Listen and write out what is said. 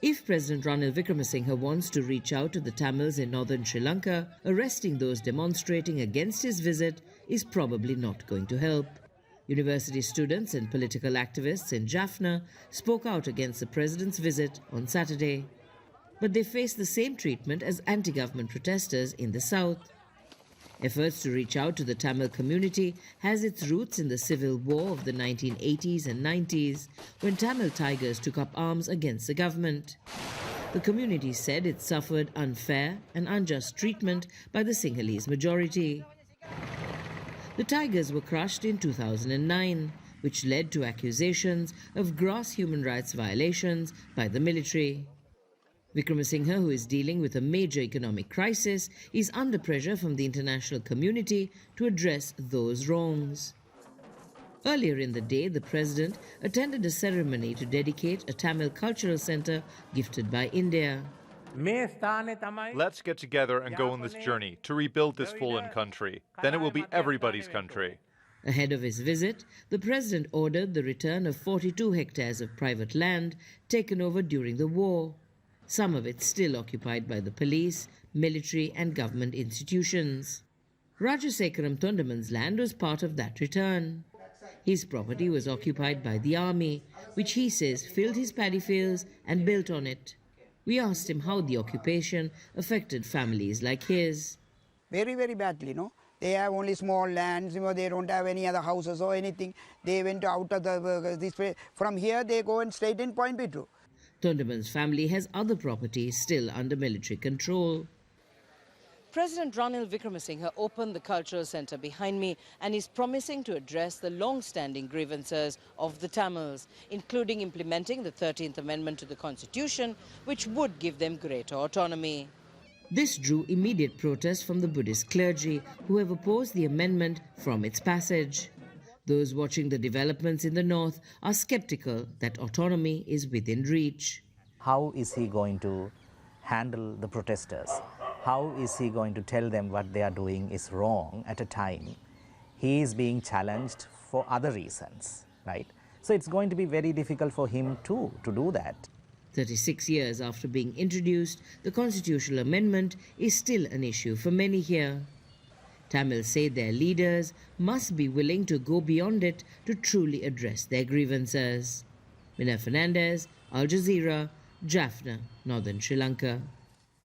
If President Ranil Wickremesinghe wants to reach out to the Tamils in northern Sri Lanka, arresting those demonstrating against his visit is probably not going to help. University students and political activists in Jaffna spoke out against the president's visit on Saturday. But they face the same treatment as anti-government protesters in the south. Efforts to reach out to the Tamil community has its roots in the civil war of the 1980s and 90s, when Tamil tigers took up arms against the government. The community said it suffered unfair and unjust treatment by the Sinhalese majority. The tigers were crushed in 2009, which led to accusations of gross human rights violations by the military. Wickremesinghe, who is dealing with a major economic crisis, is under pressure from the international community to address those wrongs. Earlier in the day, the president attended a ceremony to dedicate a Tamil cultural centre gifted by India. Let's get together and go on this journey to rebuild this fallen country. Then it will be everybody's country. Ahead of his visit, the president ordered the return of 42 hectares of private land taken over during the war, some of it still occupied by the police, military and government institutions. Rajasekaram Tondaman's land was part of that return. His property was occupied by the army, which he says filled his paddy fields and built on it. We asked him how the occupation affected families like his. Very, very badly, no? They have only small lands, they don't have any other houses or anything. They went out of this way. From here, they go and straight in Point Pitu. Tondaman's family has other properties still under military control. President Ranil Wickremesinghe opened the cultural centre behind me and is promising to address the long-standing grievances of the Tamils, including implementing the 13th Amendment to the Constitution, which would give them greater autonomy. This drew immediate protest from the Buddhist clergy, who have opposed the amendment from its passage. Those watching the developments in the north are sceptical that autonomy is within reach. How is he going to handle the protesters? How is he going to tell them what they are doing is wrong at a time he is being challenged for other reasons, right? So it's going to be very difficult for him too to do that. 36 years after being introduced, the constitutional amendment is still an issue for many here. Tamils say their leaders must be willing to go beyond it to truly address their grievances. Minelle Fernandez, Al Jazeera, Jaffna, northern Sri Lanka.